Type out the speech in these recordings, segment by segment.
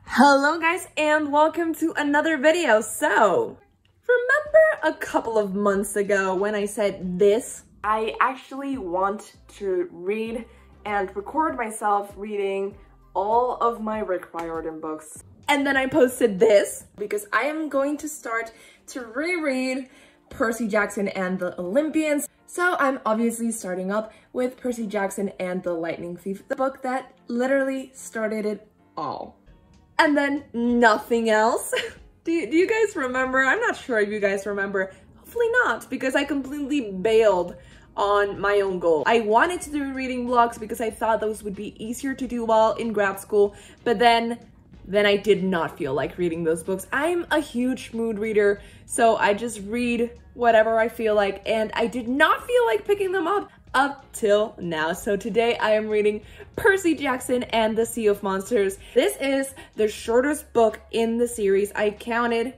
Hello guys and welcome to another video. So, remember a couple of months ago when I said this? I actually want to read and record myself reading all of my Rick Riordan books. And then I posted this because I am going to start to reread Percy Jackson and the Olympians. So I'm obviously starting up with Percy Jackson and the Lightning Thief, the book that literally started it all. And then nothing else. Do you guys remember? I'm not sure if you guys remember. Hopefully not, because I completely bailed on my own goal. I wanted to do reading vlogs because I thought those would be easier to do while in grad school, but then I did not feel like reading those books. I'm a huge mood reader, so I just read whatever I feel like, and I did not feel like picking them up till now. So today I am reading Percy Jackson and the Sea of Monsters. This is the shortest book in the series. I counted.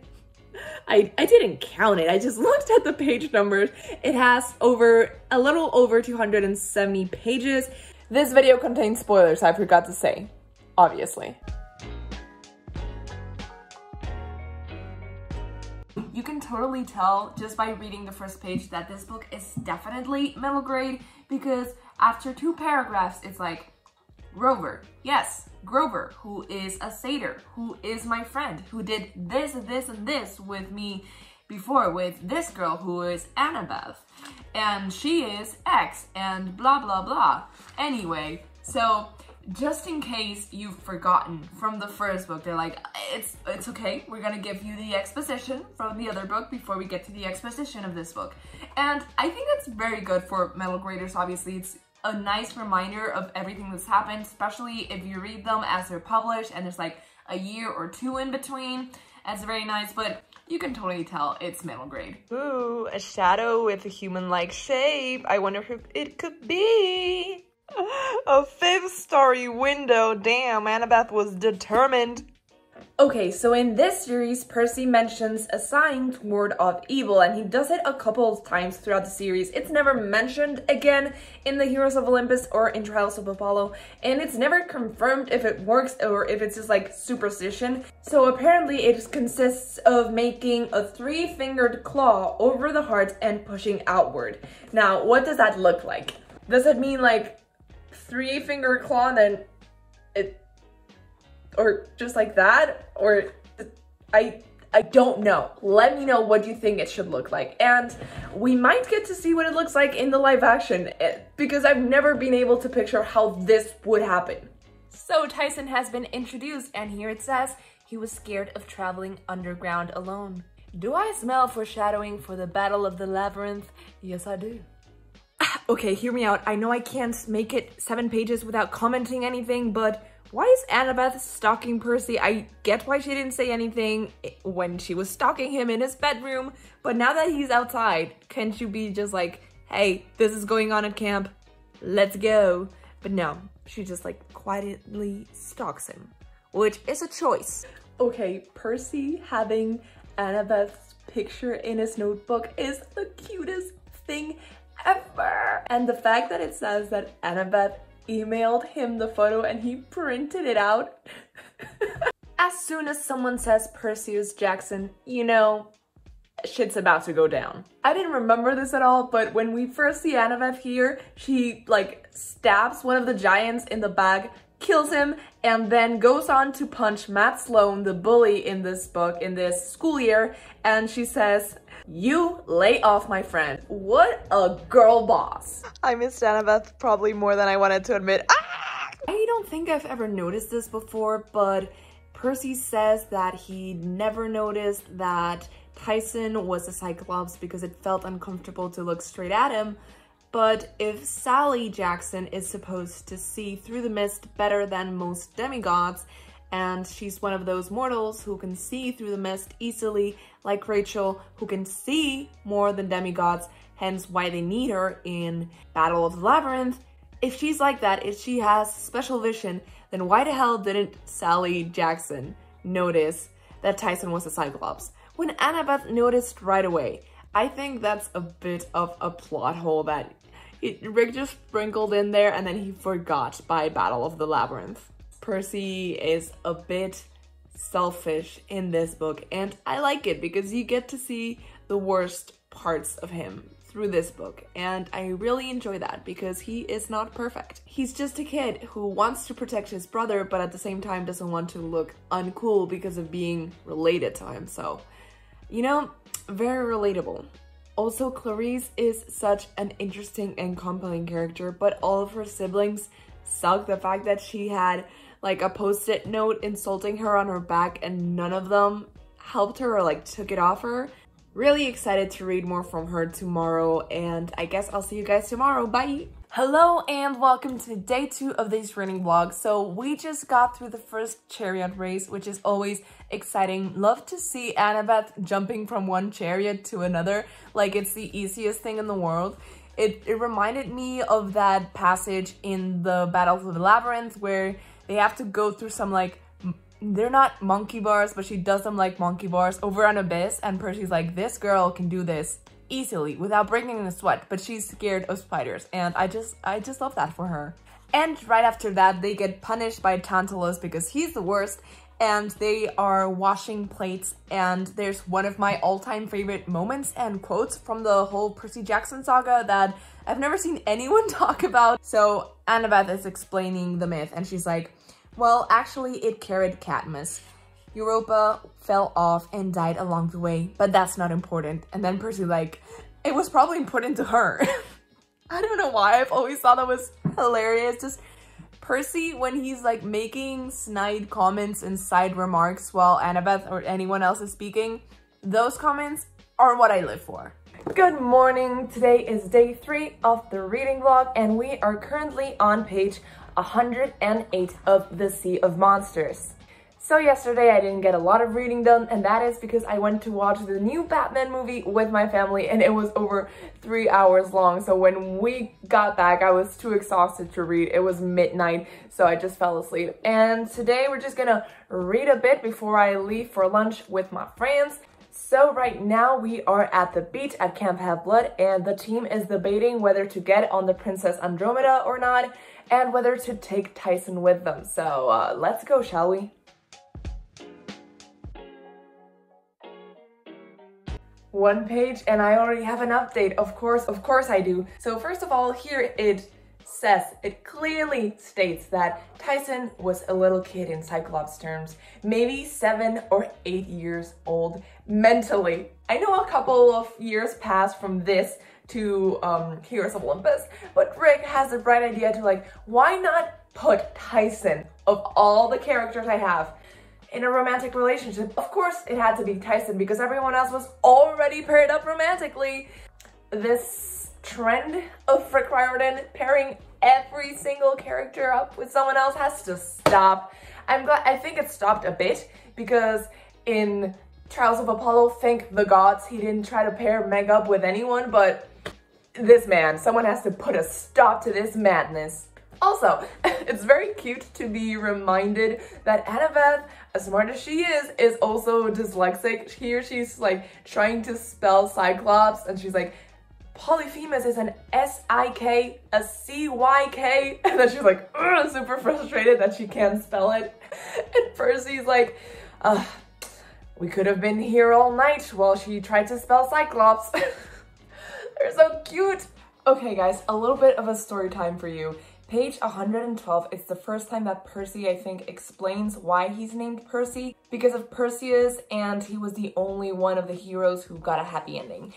I didn't count it, I just looked at the page numbers. It has a little over 270 pages. This video contains spoilers, I forgot to say, obviously. You can totally tell just by reading the first page that this book is definitely middle grade, because after 2 paragraphs it's like, Grover, yes, Grover, who is a satyr, who is my friend, who did this, this, and this with me before with this girl who is Annabeth, and she is X, and blah blah blah. Anyway, so just in case you've forgotten from the first book, they're like, it's okay, we're gonna give you the exposition from the other book before we get to the exposition of this book. And I think that's very good for middle graders. Obviously, it's a nice reminder of everything that's happened, especially if you read them as they're published and there's like a year or 2 in between. That's very nice, but you can totally tell it's middle grade. Ooh, a shadow with a human-like shape. I wonder who it could be. A 5th-story window. Damn, Annabeth was determined. Okay, so in this series, Percy mentions a sign toward of evil, and he does it a couple of times throughout the series. It's never mentioned again in the Heroes of Olympus or in Trials of Apollo, and it's never confirmed if it works or if it's just like superstition. So apparently it consists of making a 3-fingered claw over the heart and pushing outward. Now, what does that look like? Does it mean like 3-finger claw and then it, or just like that, or I don't know. Let me know what you think it should look like, and we might get to see what it looks like in the live action, because I've never been able to picture how this would happen. So Tyson has been introduced, and here it says he was scared of traveling underground alone. Do I smell foreshadowing for the Battle of the Labyrinth? Yes, I do. Okay, hear me out. I know I can't make it 7 pages without commenting anything, but why is Annabeth stalking Percy? I get why she didn't say anything when she was stalking him in his bedroom, but now that he's outside, can't you be just like, hey, this is going on at camp, let's go? But no, she just like quietly stalks him, which is a choice. Okay, Percy having Annabeth's picture in his notebook is the cutest thing ever. And the fact that it says that Annabeth emailed him the photo and he printed it out. As soon as someone says Perseus Jackson, you know, shit's about to go down. I didn't remember this at all, but when we first see Annabeth here, she like stabs one of the giants in the back, kills him, and then goes on to punch Matt Sloan, the bully in this book, in this school year, and she says, "You lay off, my friend." What a girl boss. I missed Annabeth probably more than I wanted to admit. Ah! I don't think I've ever noticed this before, but Percy says that he never noticed that Tyson was a Cyclops because it felt uncomfortable to look straight at him. But if Sally Jackson is supposed to see through the mist better than most demigods, and she's one of those mortals who can see through the mist easily, like Rachel, who can see more than demigods, hence why they need her in Battle of the Labyrinth. If she's like that, if she has special vision, then why the hell didn't Sally Jackson notice that Tyson was a Cyclops when Annabeth noticed right away? I think that's a bit of a plot hole that Rick just sprinkled in there and then he forgot by Battle of the Labyrinth. Percy is a bit selfish in this book, and I like it because you get to see the worst parts of him through this book, and I really enjoy that because he is not perfect. He's just a kid who wants to protect his brother, but at the same time doesn't want to look uncool because of being related to him. So, you know, very relatable. Also, Clarice is such an interesting and compelling character, but all of her siblings suck. The fact that she had like a post-it note insulting her on her back and none of them helped her or like took it off her. Really excited to read more from her tomorrow, and I guess I'll see you guys tomorrow. Bye! Hello and welcome to day 2 of this reading vlog. So we just got through the first Chariot Race, which is always exciting. Love to see Annabeth jumping from one chariot to another like it's the easiest thing in the world. It reminded me of that passage in the Battle of the Labyrinth where they have to go through some like, they're not monkey bars, but she does them like monkey bars over an abyss, and Percy's like, this girl can do this easily without breaking a sweat, but she's scared of spiders, and I just love that for her. And right after that, they get punished by Tantalus because he's the worst, and they are washing plates, and there's one of my all-time favorite moments and quotes from the whole Percy Jackson saga that I've never seen anyone talk about. So Annabeth is explaining the myth, and she's like, well, actually, it carried Cadmus. Europa fell off and died along the way, but that's not important. And then Percy like, it was probably important to her. I don't know why, I've always thought that was hilarious. Just Percy, when he's like making snide comments and side remarks while Annabeth or anyone else is speaking, those comments are what I live for. Good morning, today is day 3 of the reading vlog, and we are currently on page 108 of The Sea of Monsters. So yesterday I didn't get a lot of reading done, and that is because I went to watch the new Batman movie with my family, and it was over 3 hours long. So when we got back, I was too exhausted to read. It was midnight, so I just fell asleep. And today we're just gonna read a bit before I leave for lunch with my friends. So right now we are at the beach at Camp Half-Blood, and the team is debating whether to get on the Princess Andromeda or not, and whether to take Tyson with them. So let's go, shall we? One page and I already have an update. Of course I do. So first of all, here it clearly states that Tyson was a little kid in Cyclops terms, maybe 7 or 8 years old mentally. I know a couple of years passed from this to Heroes of Olympus, but Rick has a bright idea to like, why not put Tyson, of all the characters I have, in a romantic relationship? Of course it had to be Tyson because everyone else was already paired up romantically. This trend of Rick Riordan pairing every single character up with someone else has to stop. I think it stopped a bit because in Trials of Apollo, thank the gods, he didn't try to pair Meg up with anyone, but this man, someone has to put a stop to this madness. Also, it's very cute to be reminded that Annabeth, as smart as she is also dyslexic. Here she's like trying to spell Cyclops, and she's like, Polyphemus is an S-I-K, a C-Y-K, and then she's like, super frustrated that she can't spell it. And Percy's like, we could have been here all night while she tried to spell Cyclops. They're so cute. Okay guys, a little bit of a story time for you. Page 112, it's the first time that Percy, I think, explains why he's named Percy. Because of Perseus, and he was the only one of the heroes who got a happy ending.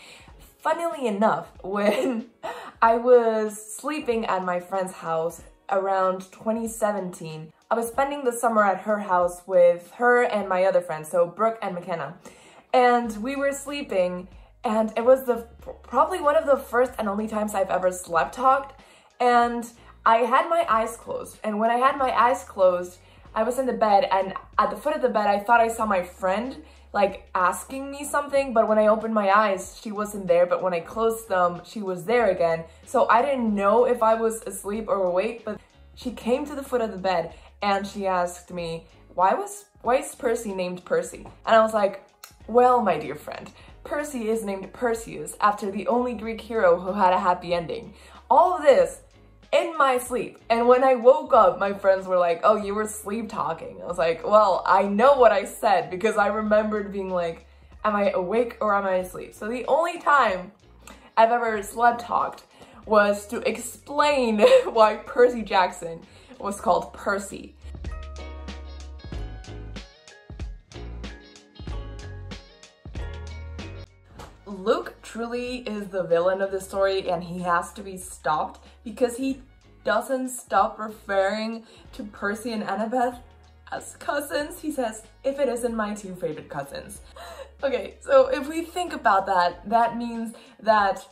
Funnily enough, when I was sleeping at my friend's house around 2017, I was spending the summer at her house with her and my other friends, so Brooke and McKenna. And we were sleeping, and it was probably one of the first and only times I've ever slept talked. And I had my eyes closed, and when I had my eyes closed, I was in the bed, and at the foot of the bed, I thought I saw my friend, like, asking me something, but when I opened my eyes, she wasn't there, but when I closed them, she was there again. So I didn't know if I was asleep or awake, but she came to the foot of the bed, and she asked me, why is Percy named Percy? And I was like, well, my dear friend, Percy is named Perseus, after the only Greek hero who had a happy ending. All of this in my sleep. And when I woke up, my friends were like, oh, you were sleep talking. I was like, well, I know what I said because I remembered being like, am I awake or am I asleep? So the only time I've ever slept talked was to explain why Percy Jackson was called Percy. Luke truly is the villain of the story and he has to be stopped because he doesn't stop referring to Percy and Annabeth as cousins. He says, if it isn't my two favorite cousins. Okay, so if we think about that, that means that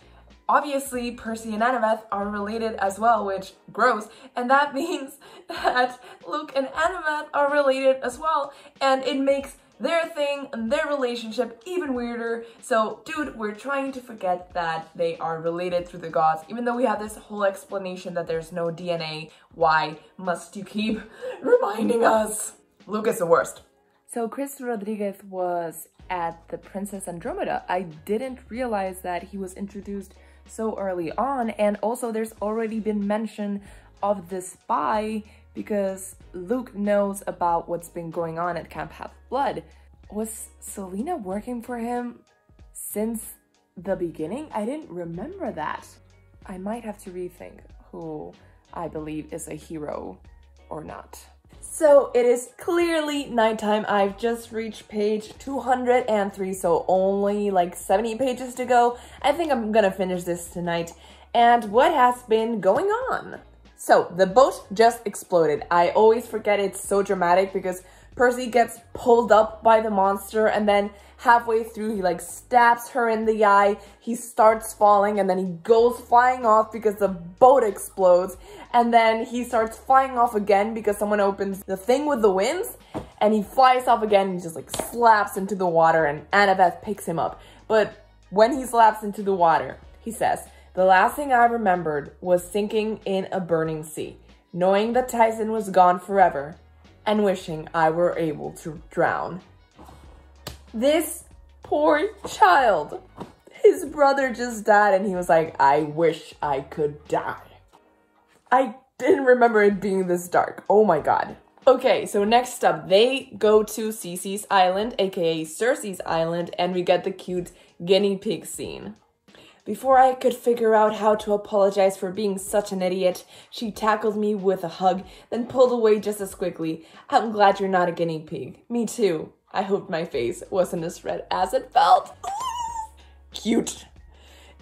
obviously Percy and Annabeth are related as well, which gross, and that means that Luke and Annabeth are related as well, and it makes their thing and their relationship even weirder. So dude, we're trying to forget that they are related through the gods, even though we have this whole explanation that there's no DNA. Why must you keep reminding us? Luke is the worst. So Chris Rodriguez was at the Princess Andromeda. I didn't realize that he was introduced so early on, and also there's already been mention of the spy because Luke knows about what's been going on at Camp Half-Blood. Was Selena working for him since the beginning? I didn't remember that. I might have to rethink who I believe is a hero or not. So it is clearly nighttime. I've just reached page 203, so only like 70 pages to go. I think I'm gonna finish this tonight. And what has been going on? So the boat just exploded. I always forget it's so dramatic because Percy gets pulled up by the monster and then halfway through he like stabs her in the eye. He starts falling and then he goes flying off because the boat explodes. And then he starts flying off again because someone opens the thing with the winds and he flies off again and he just like slaps into the water and Annabeth picks him up. But when he slaps into the water, he says, the last thing I remembered was sinking in a burning sea, knowing that Tyson was gone forever, and wishing I were able to drown. This poor child. His brother just died and he was like, I wish I could die. I didn't remember it being this dark. Oh my god. Okay, so next up, they go to Cece's Island, aka Cersei's Island, and we get the cute guinea pig scene. Before I could figure out how to apologize for being such an idiot, she tackled me with a hug, then pulled away just as quickly. I'm glad you're not a guinea pig. Me too. I hoped my face wasn't as red as it felt. Cute.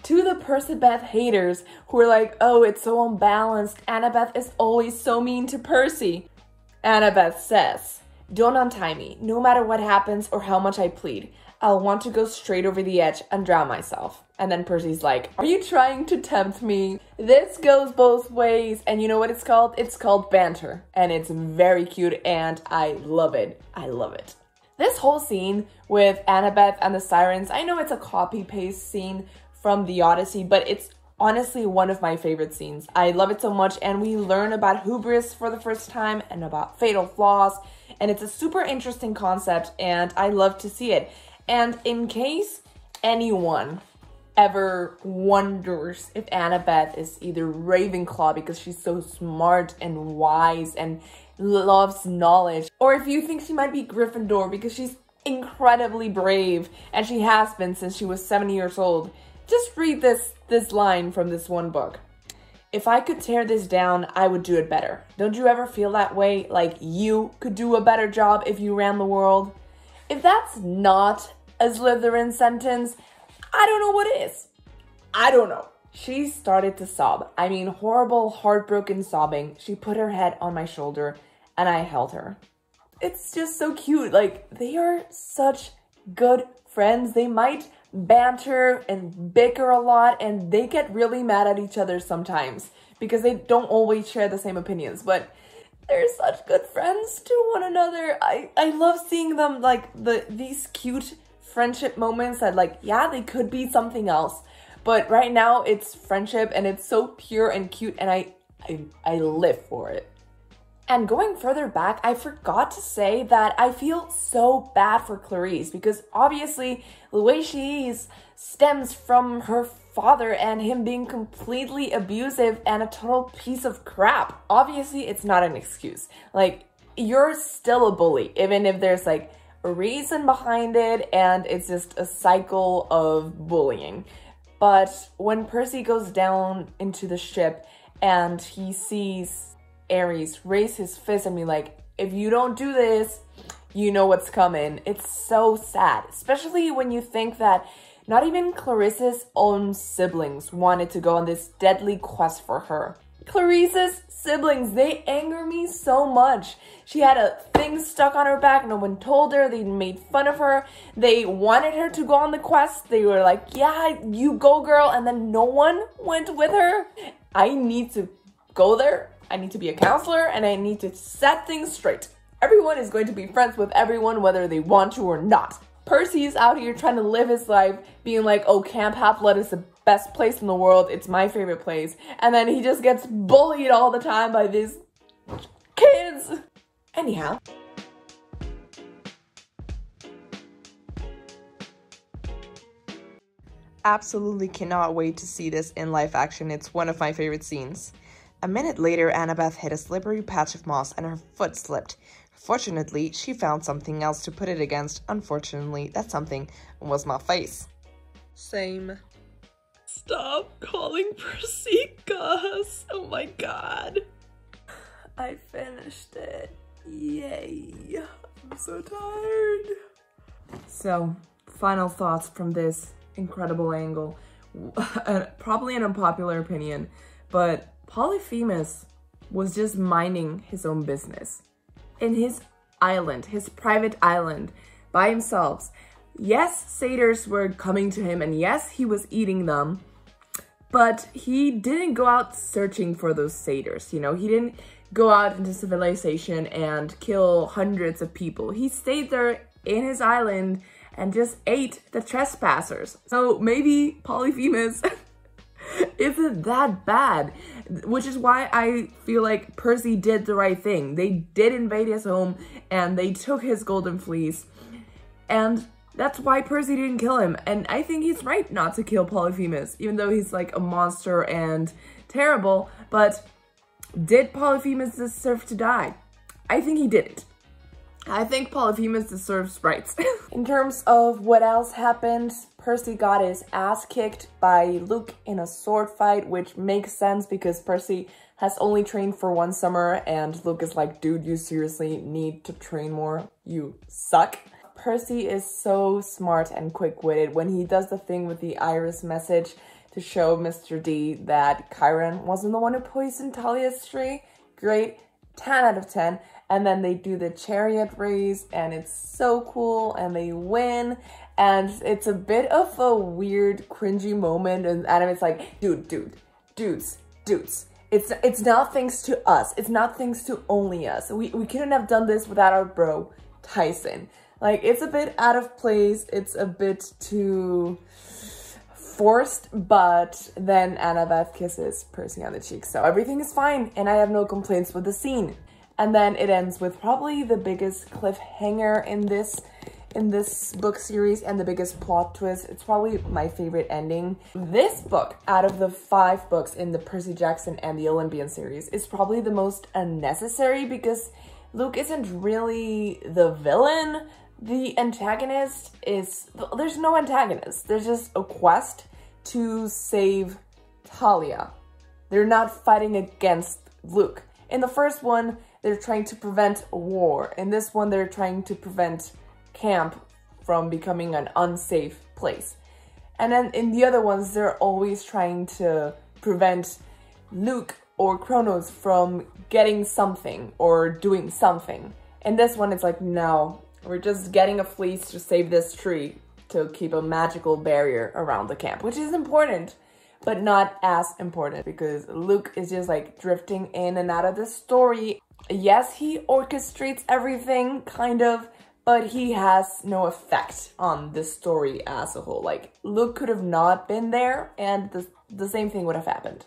To the Percybeth haters who are like, oh, it's so unbalanced. Annabeth is always so mean to Percy. Annabeth says, don't untie me, no matter what happens or how much I plead. I'll want to go straight over the edge and drown myself. And then Percy's like, are you trying to tempt me? This goes both ways. And you know what it's called? It's called banter. And it's very cute and I love it. I love it. This whole scene with Annabeth and the sirens, I know it's a copy-paste scene from the Odyssey, but it's honestly one of my favorite scenes. I love it so much, and we learn about hubris for the first time and about fatal flaws, and it's a super interesting concept, and I love to see it. And in case anyone ever wonders if Annabeth is either Ravenclaw because she's so smart and wise and loves knowledge, or if you think she might be Gryffindor because she's incredibly brave and she has been since she was 7 years old, just read this line from this one book. If I could tear this down, I would do it better. Don't you ever feel that way? Like you could do a better job if you ran the world? If that's not a Slytherin sentence, I don't know what is. I don't know. She started to sob. I mean, horrible, heartbroken sobbing. She put her head on my shoulder and I held her. It's just so cute. Like, they are such good friends. They might banter and bicker a lot and they get really mad at each other sometimes because they don't always share the same opinions, but they're such good friends to one another. I love seeing them, like, these cute friendship moments that, like, yeah, they could be something else, but right now it's friendship and it's so pure and cute and I live for it. And going further back, I forgot to say that I feel so bad for Clarice because obviously the way she is stems from her father and him being completely abusive and a total piece of crap. Obviously, it's not an excuse. Like, you're still a bully, even if there's like a reason behind it and it's just a cycle of bullying. But when Percy goes down into the ship and he sees Ares raise his fist and be like, if you don't do this, you know what's coming. It's so sad, especially when you think that not even Clarisse's own siblings wanted to go on this deadly quest for her. Clarisse's siblings, they anger me so much. She had a thing stuck on her back. No one told her. They made fun of her. They wanted her to go on the quest. They were like, yeah, you go, girl. And then no one went with her. I need to go there. I need to be a counselor and I need to set things straight. Everyone is going to be friends with everyone whether they want to or not. Percy's out here trying to live his life being like, oh, Camp Half-Blood is the best place in the world. It's my favorite place. And then he just gets bullied all the time by these kids. Anyhow. Absolutely cannot wait to see this in live action. It's one of my favorite scenes. A minute later, Annabeth hit a slippery patch of moss and her foot slipped. Fortunately, she found something else to put it against. Unfortunately, that something was my face. Same. Stop calling Percy Gus. Oh my god. I finished it. Yay. I'm so tired. So, final thoughts from this incredible angle. Probably an unpopular opinion, but Polyphemus was just minding his own business in his island, his private island, by himself. Yes, satyrs were coming to him, and yes, he was eating them, but he didn't go out searching for those satyrs, you know? He didn't go out into civilization and kill hundreds of people. He stayed there in his island and just ate the trespassers. So maybe Polyphemus isn't that bad, which is why I feel like Percy did the right thing. They did invade his home and they took his golden fleece, and that's why Percy didn't kill him. And I think he's right not to kill Polyphemus, even though he's like a monster and terrible. But did Polyphemus deserve to die? I think he didn't. I think Polyphemus deserves rights. In terms of what else happened, Percy got his ass kicked by Luke in a sword fight, which makes sense because Percy has only trained for 1 summer and Luke is like, dude, you seriously need to train more. You suck. Percy is so smart and quick-witted when he does the thing with the iris message to show Mr. D that Chiron wasn't the one who poisoned Talia's tree. Great, 10 out of 10. And then they do the Chariot Race and it's so cool and they win. And it's a bit of a weird, cringy moment. And Adam is like, dudes. It's not thanks to us. It's not thanks to only us. We couldn't have done this without our bro, Tyson. Like, it's a bit out of place. It's a bit too forced, but then Annabeth kisses Percy on the cheek. So everything is fine and I have no complaints with the scene. And then it ends with probably the biggest cliffhanger in this book series and the biggest plot twist. It's probably my favorite ending. This book, out of the 5 books in the Percy Jackson and the Olympian series, is probably the most unnecessary because Luke isn't really the villain. The antagonist is... There's no antagonist. There's just a quest to save Talia. They're not fighting against Luke. In the first one, they're trying to prevent a war. In this one, they're trying to prevent camp from becoming an unsafe place. And then in the other ones, they're always trying to prevent Luke or Kronos from getting something or doing something. In this one, it's like, no, we're just getting a fleece to save this tree to keep a magical barrier around the camp, which is important, but not as important because Luke is just like drifting in and out of the story. Yes, he orchestrates everything, kind of, but he has no effect on the story as a whole. Like, Luke could have not been there and the same thing would have happened.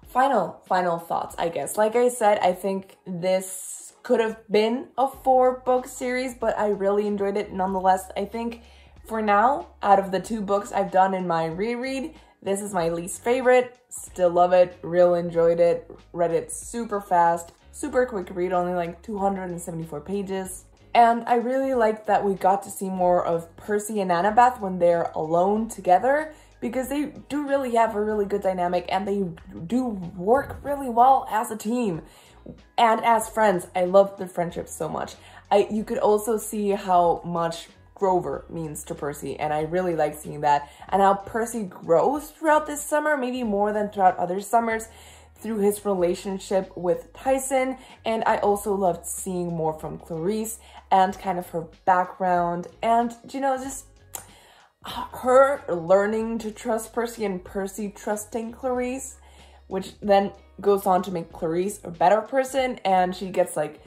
Final thoughts, I guess. Like I said, I think this could have been a 4-book series, but I really enjoyed it nonetheless. I think for now, out of the 2 books I've done in my reread, this is my least favorite. Still love it, real enjoyed it, read it super fast, super quick read, only like 274 pages. And I really liked that we got to see more of Percy and Annabeth when they're alone together, because they do really have a really good dynamic and they do work really well as a team and as friends. I love their friendship so much. You could also see how much Grover means to Percy, and I really like seeing that, and how Percy grows throughout this summer, maybe more than throughout other summers, through his relationship with Tyson. And I also loved seeing more from Clarice and kind of her background, and you know, just her learning to trust Percy and Percy trusting Clarice, which then goes on to make Clarice a better person, and she gets like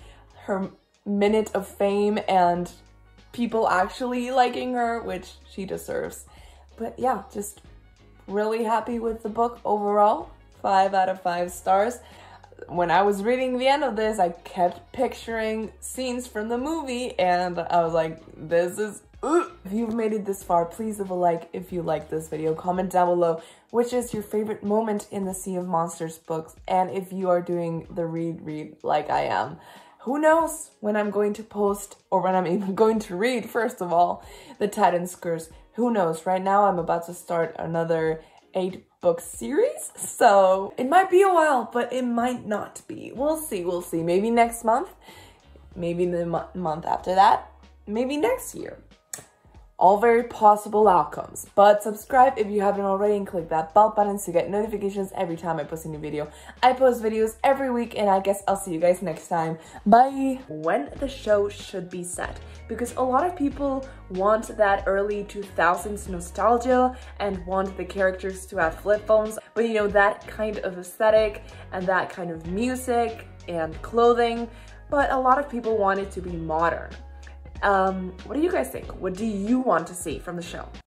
her minute of fame and people actually liking her, which she deserves. But yeah, just really happy with the book overall. 5 out of 5 stars. When I was reading the end of this, I kept picturing scenes from the movie, and I was like, this is If you've made it this far, please leave a like if you liked this video. Comment down below which is your favorite moment in the Sea of Monsters books, and if you are doing the read like I am. Who knows when I'm going to post, or when I'm even going to read, first of all, the Titan's Curse. Who knows? Right now I'm about to start another 8-book series, so it might be a while, but it might not be. We'll see, we'll see. Maybe next month, maybe the month after that, maybe next year. All very possible outcomes, but subscribe if you haven't already and click that bell button to get notifications every time I post a new video. I post videos every week, and I guess I'll see you guys next time. Bye! When the show should be set, because a lot of people want that early 2000s nostalgia and want the characters to have flip phones, but you know, that kind of aesthetic and that kind of music and clothing, but a lot of people want it to be modern. What do you guys think? What do you want to see from the show?